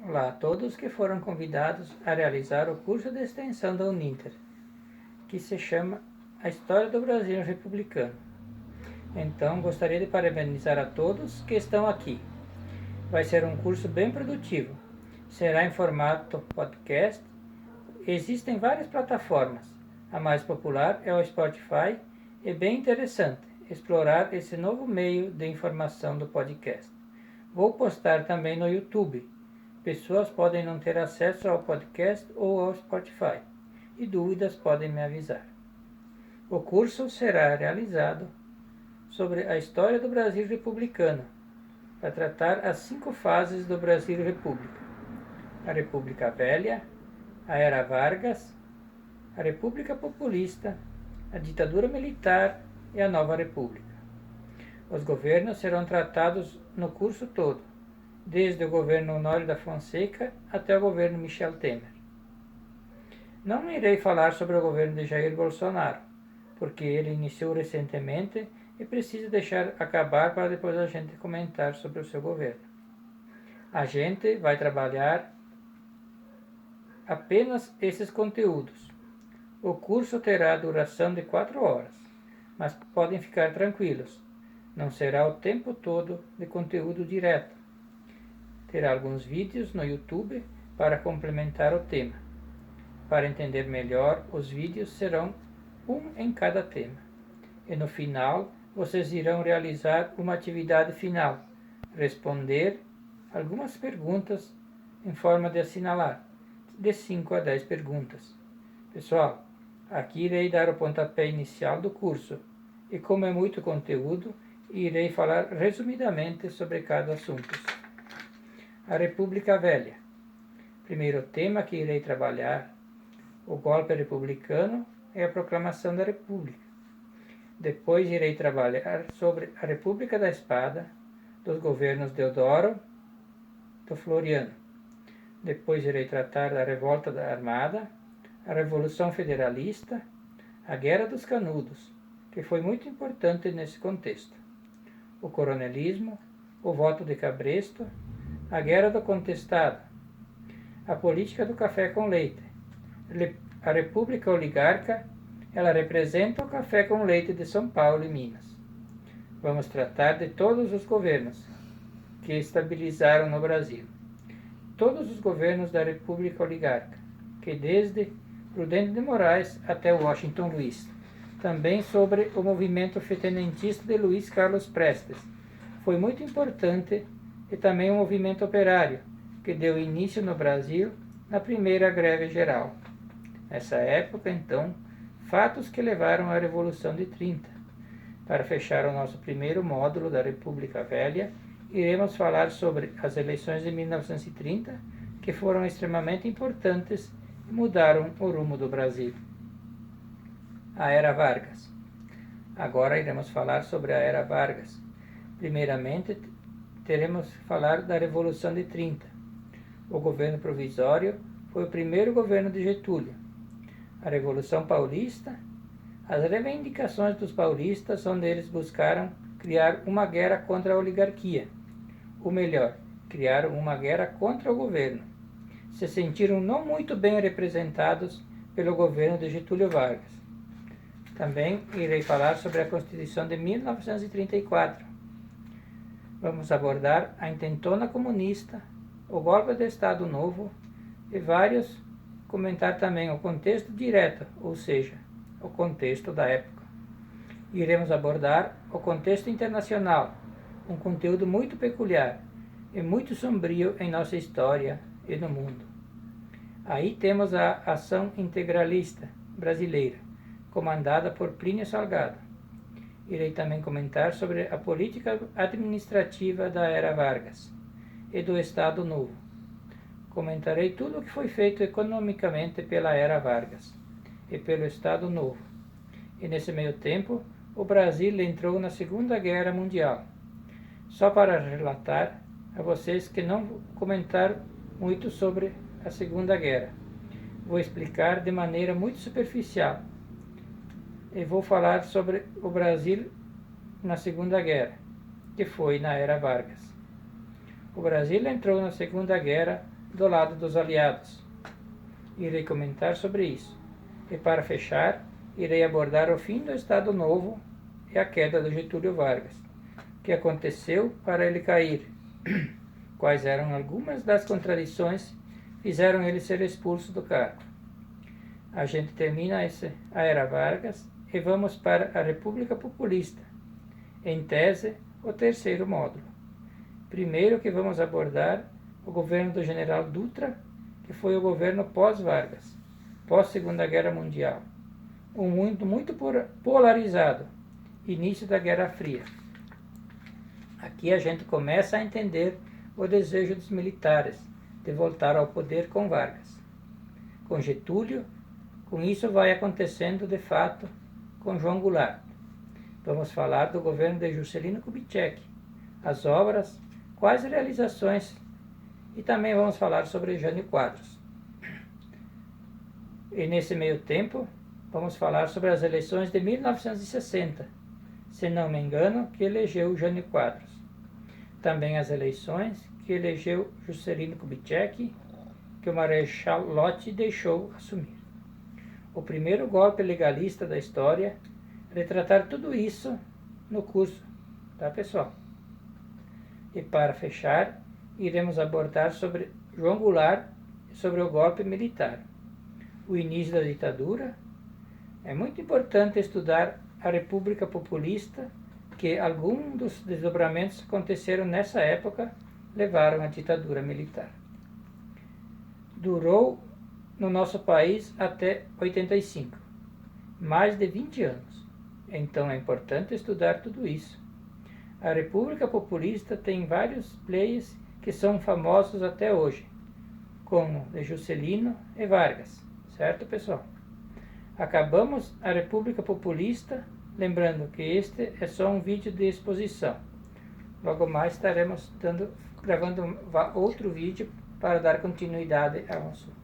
Olá a todos que foram convidados a realizar o curso de extensão da Uninter, que se chama A História do Brasil Republicano. Então, gostaria de parabenizar a todos que estão aqui. Vai ser um curso bem produtivo. Será em formato podcast. Existem várias plataformas. A mais popular é o Spotify. É bem interessante explorar esse novo meio de informação do podcast. Vou postar também no YouTube. Pessoas podem não ter acesso ao podcast ou ao Spotify, e dúvidas podem me avisar. O curso será realizado sobre a história do Brasil republicano, para tratar as 5 fases do Brasil República: a República Velha, a Era Vargas, a República Populista, a Ditadura Militar e a Nova República. Os governos serão tratados no curso todo, desde o governo Honório da Fonseca até o governo Michel Temer. Não irei falar sobre o governo de Jair Bolsonaro, porque ele iniciou recentemente e precisa deixar acabar para depois a gente comentar sobre o seu governo. A gente vai trabalhar apenas esses conteúdos. O curso terá duração de 4 horas, mas podem ficar tranquilos, não será o tempo todo de conteúdo direto. Terá alguns vídeos no YouTube para complementar o tema. Para entender melhor, os vídeos serão um em cada tema. E no final, vocês irão realizar uma atividade final, responder algumas perguntas em forma de assinalar, de 5 a 10 perguntas. Pessoal, aqui irei dar o pontapé inicial do curso, e como é muito conteúdo, irei falar resumidamente sobre cada assunto. A República Velha. Primeiro tema que irei trabalhar, o golpe republicano e a proclamação da República. Depois irei trabalhar sobre a República da Espada, dos governos Deodoro e Floriano. Depois irei tratar da Revolta da Armada, a Revolução Federalista, a Guerra dos Canudos, que foi muito importante nesse contexto, o coronelismo, o voto de Cabresto, a Guerra do Contestado, a política do café com leite. A República Oligarca, ela representa o café com leite de São Paulo e Minas. Vamos tratar de todos os governos que estabilizaram no Brasil. Todos os governos da República Oligarca, que desde Prudente de Moraes até Washington Luiz. Também sobre o movimento tenentista de Luiz Carlos Prestes. Foi muito importante, e também o movimento operário, que deu início no Brasil na primeira greve geral. Nessa época, então, fatos que levaram à Revolução de 30. Para fechar o nosso primeiro módulo da República Velha, iremos falar sobre as eleições de 1930, que foram extremamente importantes e mudaram o rumo do Brasil. A Era Vargas. Agora iremos falar sobre a Era Vargas. Primeiramente, teremos que falar da Revolução de 30. O governo provisório foi o primeiro governo de Getúlio. A Revolução Paulista, as reivindicações dos paulistas, onde eles buscaram criar uma guerra contra a oligarquia. Ou melhor, criaram uma guerra contra o governo. Se sentiram não muito bem representados pelo governo de Getúlio Vargas. Também irei falar sobre a Constituição de 1934. Vamos abordar a intentona comunista, o golpe de Estado Novo e comentar também o contexto direto, ou seja, o contexto da época. Iremos abordar o contexto internacional, um conteúdo muito peculiar e muito sombrio em nossa história e no mundo. Aí temos a Ação Integralista Brasileira, comandada por Plínio Salgado. Irei também comentar sobre a política administrativa da Era Vargas e do Estado Novo. Comentarei tudo o que foi feito economicamente pela Era Vargas e pelo Estado Novo. E nesse meio tempo, o Brasil entrou na Segunda Guerra Mundial. Só para relatar a vocês que não vou comentar muito sobre a Segunda Guerra. Vou explicar de maneira muito superficial. E vou falar sobre o Brasil na Segunda Guerra, que foi na Era Vargas. O Brasil entrou na Segunda Guerra do lado dos aliados. Irei comentar sobre isso. E para fechar, irei abordar o fim do Estado Novo e a queda do Getúlio Vargas. O que aconteceu para ele cair? Quais eram algumas das contradições que fizeram ele ser expulso do cargo? A gente termina a era Vargas e vamos para a República Populista. Em tese, o terceiro módulo. Primeiro que vamos abordar o governo do general Dutra, que foi o governo pós-Vargas, pós-Segunda Guerra Mundial. Um mundo muito polarizado, início da Guerra Fria. Aqui a gente começa a entender o desejo dos militares de voltar ao poder com Vargas. Com Getúlio, com isso vai acontecendo de fato com João Goulart. Vamos falar do governo de Juscelino Kubitschek, as obras, quais realizações, e também vamos falar sobre Jânio Quadros. E nesse meio tempo, vamos falar sobre as eleições de 1960, se não me engano, que elegeu Jânio Quadros. Também as eleições que elegeu Juscelino Kubitschek, que o Marechal Lott deixou assumir. O primeiro golpe legalista da história, retratar tudo isso no curso, tá, pessoal? E para fechar, iremos abordar sobre João Goulart e sobre o golpe militar. O início da ditadura. É muito importante estudar a República Populista, que alguns dos desdobramentos que aconteceram nessa época levaram à ditadura militar. Durou no nosso país até 85, mais de 20 anos. Então é importante estudar tudo isso. A República Populista tem vários players que são famosos até hoje, como de Juscelino e Vargas, certo, pessoal? Acabamos a República Populista, lembrando que este é só um vídeo de exposição. Logo mais estaremos gravando outro vídeo para dar continuidade ao assunto.